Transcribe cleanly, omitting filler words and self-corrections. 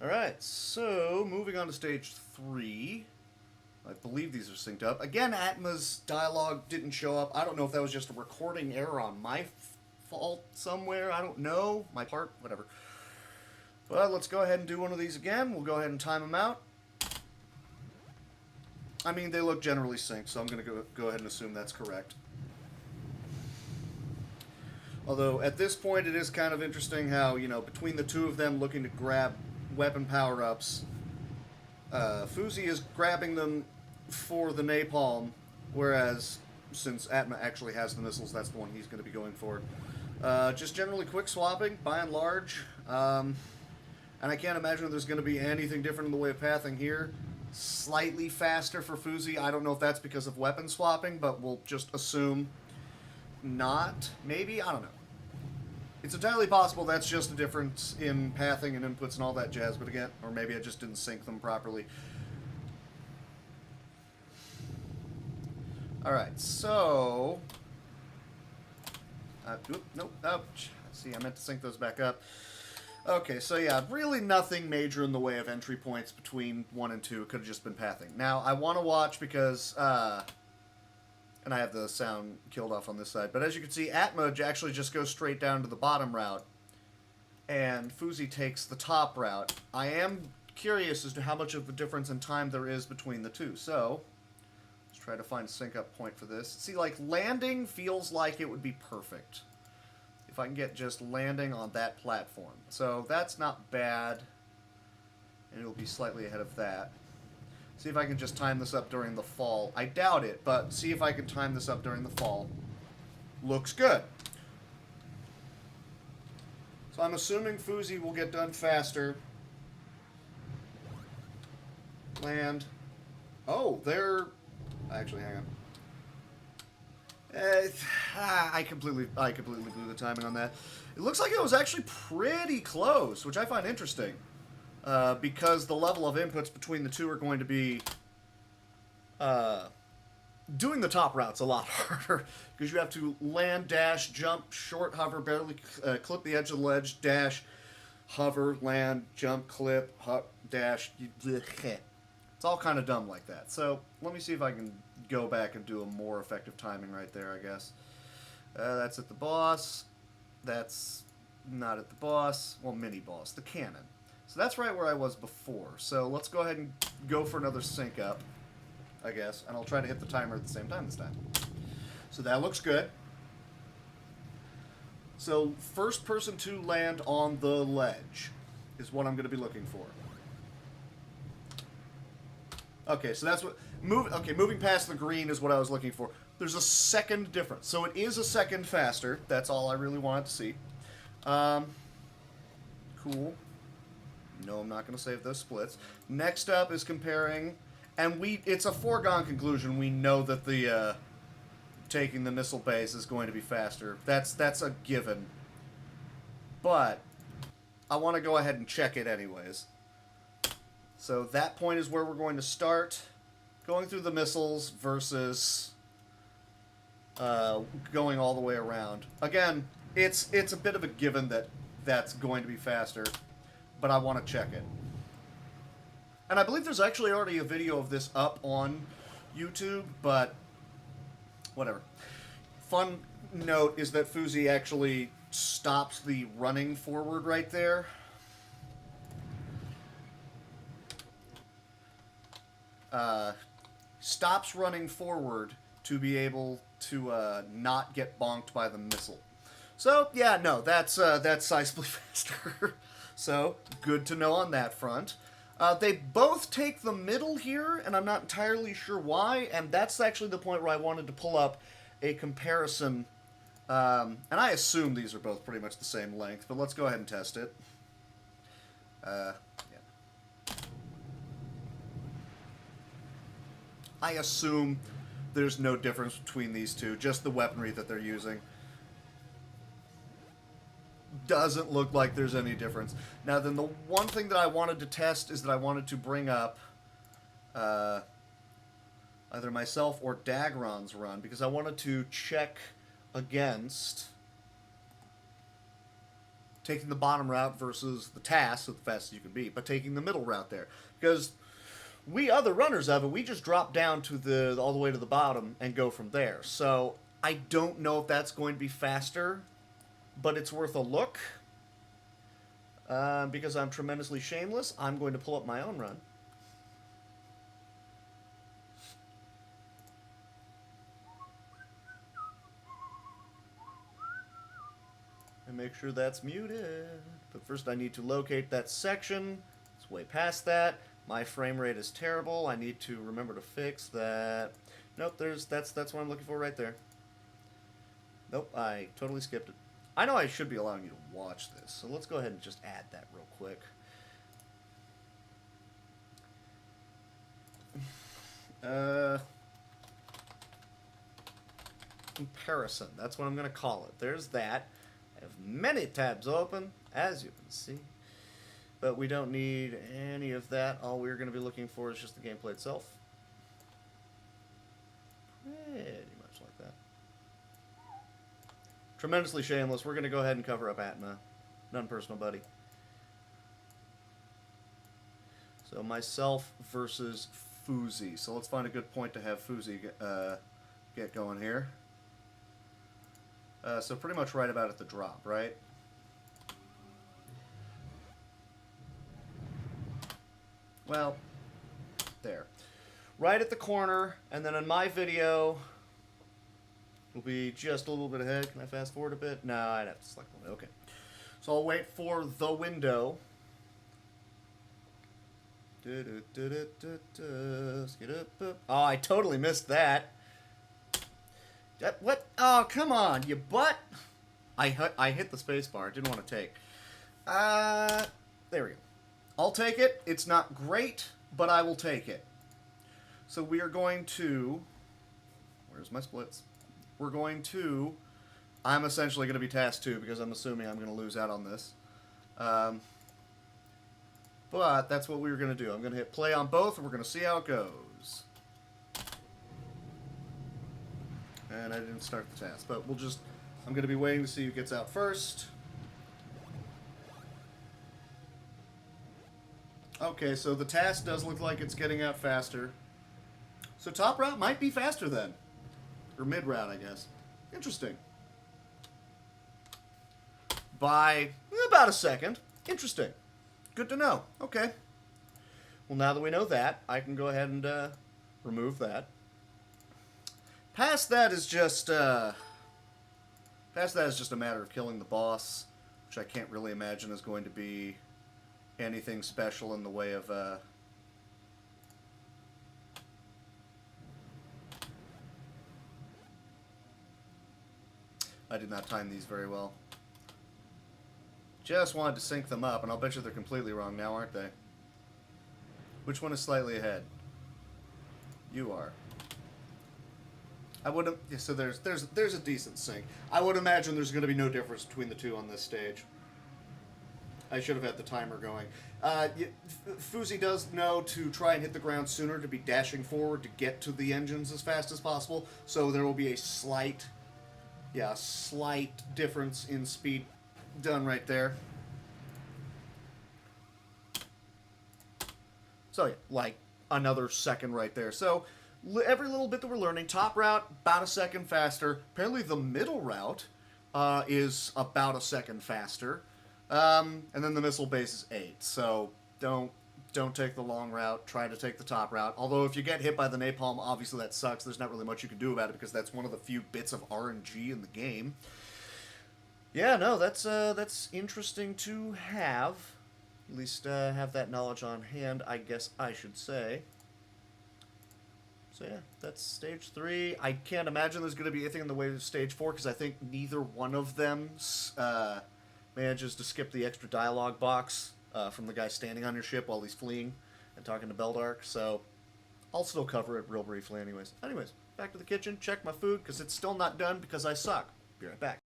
Alright, so moving on to stage 3. I believe these are synced up. Again, Atma's dialogue didn't show up. I don't know if that was just a recording error on my fault somewhere. I don't know. My part, whatever. But let's go ahead and do one of these again. We'll go ahead and time them out. I mean, they look generally synced, so I'm going to go ahead and assume that's correct. Although, at this point, it is kind of interesting how, you know, between the two of them looking to grab weapon power-ups, Fuzi is grabbing them for the napalm, whereas, since Atma actually has the missiles, that's the one he's going to be going for. Just generally quick swapping, by and large. And I can't imagine there's going to be anything different in the way of pathing here. Slightly faster for Fuzi. I don't know if that's because of weapon swapping, but we'll just assume not. Maybe? I don't know. It's entirely possible that's just a difference in pathing and inputs and all that jazz, but again, or maybe I just didn't sync them properly. Alright, so... nope, ouch. See, I meant to sync those back up. Okay, so yeah, really nothing major in the way of entry points between 1 and 2. It could have just been pathing. Now, I want to watch because... and I have the sound killed off on this side. But as you can see, Atma actually just goes straight down to the bottom route. And Fuzi takes the top route. I am curious as to how much of a difference in time there is between the two. So, let's try to find a sync-up point for this. See, like, landing feels like it would be perfect. If I can get just landing on that platform. So, that's not bad. And it'll be slightly ahead of that. See if I can just time this up during the fall. I doubt it, but see if I can time this up during the fall. Looks good. So I'm assuming Fuzi will get done faster. Land. Oh, they're... Actually, hang on. I completely blew the timing on that. It looks like it was actually pretty close, which I find interesting. Because the level of inputs between the two are going to be... doing the top routes a lot harder. Because you have to land, dash, jump, short, hover, barely clip the edge of the ledge, dash, hover, land, jump, clip, dash. It's all kind of dumb like that. So, let me see if I can go back and do a more effective timing right there, I guess. That's at the boss. That's not at the boss. Well, mini-boss. The cannon. So that's right where I was before. So let's go ahead and go for another sync up, I guess. And I'll try to hit the timer at the same time this time. So that looks good. So first person to land on the ledge is what I'm going to be looking for. Okay, so that's what... moving past the green is what I was looking for. There's a second difference. So it is a second faster. That's all I really wanted to see. Cool. No, I'm not going to save those splits. Next up is comparing, and it's a foregone conclusion. We know that the taking the missile base is going to be faster. That's a given. But I want to go ahead and check it anyways. So that point is where we're going to start. Going through the missiles versus going all the way around. Again, it's a bit of a given that that's going to be faster. But I want to check it. And I believe there's actually already a video of this up on YouTube, but whatever. Fun note is that Fuzi actually stops the running forward right there. Stops running forward to be able to not get bonked by the missile. So, yeah, no, that's sizably faster. So, good to know on that front. They both take the middle here, and I'm not entirely sure why, and that's actually the point where I wanted to pull up a comparison. And I assume these are both pretty much the same length, but let's go ahead and test it. Yeah. I assume there's no difference between these two, just the weaponry that they're using. Doesn't look like there's any difference. Now then, the one thing that I wanted to test is that I wanted to bring up either myself or Dagron's run, because I wanted to check against taking the bottom route versus the TAS, so the fastest you can be, but taking the middle route there. Because we other runners of it, we just drop down to all the way to the bottom and go from there. So I don't know if that's going to be faster, but it's worth a look. Because I'm tremendously shameless, I'm going to pull up my own run. And make sure that's muted. But first I need to locate that section. It's way past that. My frame rate is terrible. I need to remember to fix that. Nope, that's what I'm looking for right there. Nope, I totally skipped it. I know I should be allowing you to watch this, so let's go ahead and just add that real quick. Comparison, that's what I'm going to call it. There's that. I have many tabs open, as you can see. But we don't need any of that. All we're going to be looking for is just the gameplay itself. Pretty much like that. Tremendously shameless. We're going to go ahead and cover up Atma. None personal, buddy. So myself versus Fuzi. So let's find a good point to have Fuzi get going here. So pretty much right about at the drop, right? Well, there. Right at the corner, and then in my video, will be just a little bit ahead. Can I fast forward a bit? No, I'd have to select one. Okay. So I'll wait for the window. Oh, I totally missed that. What? Oh, come on, you butt. I hit the space bar. Didn't want to take. There we go. I'll take it. It's not great, but I will take it. So we are going to... Where's my splits? We're going to... I'm essentially going to be task 2 because I'm assuming I'm going to lose out on this. But that's what we were going to do. I'm going to hit play on both, and we're going to see how it goes. And I didn't start the task, but we'll just... I'm going to be waiting to see who gets out first. Okay, so the task does look like it's getting out faster. So top route might be faster then. Or mid route, I guess. Interesting. By about a second. Interesting. Good to know. Okay. Well, now that we know that, I can go ahead and remove that. Past that is just a matter of killing the boss, which I can't really imagine is going to be anything special in the way of I did not time these very well. Just wanted to sync them up, and I'll bet you they're completely wrong now, aren't they? Which one is slightly ahead? You are. I would have. Yeah, so there's a decent sync. I would imagine there's going to be no difference between the two on this stage. I should have had the timer going. Fuzi does know to try and hit the ground sooner, to be dashing forward to get to the engines as fast as possible. So there will be a slight difference in speed done right there. So yeah, like another second right there. So every little bit that we're learning, top route about a second faster. Apparently the middle route is about a second faster. And then the missile base is 8. So don't take the long route. Try to take the top route. Although if you get hit by the napalm, obviously that sucks. There's not really much you can do about it because that's one of the few bits of RNG in the game. Yeah, no, that's interesting to have. At least have that knowledge on hand, I guess I should say. So yeah, that's stage 3. I can't imagine there's going to be anything in the way of stage 4 because I think neither one of them manages to skip the extra dialogue box from the guy standing on your ship while he's fleeing and talking to Beldark. So I'll still cover it real briefly anyways. Anyways, back to the kitchen, check my food because it's still not done because I suck. Be right back.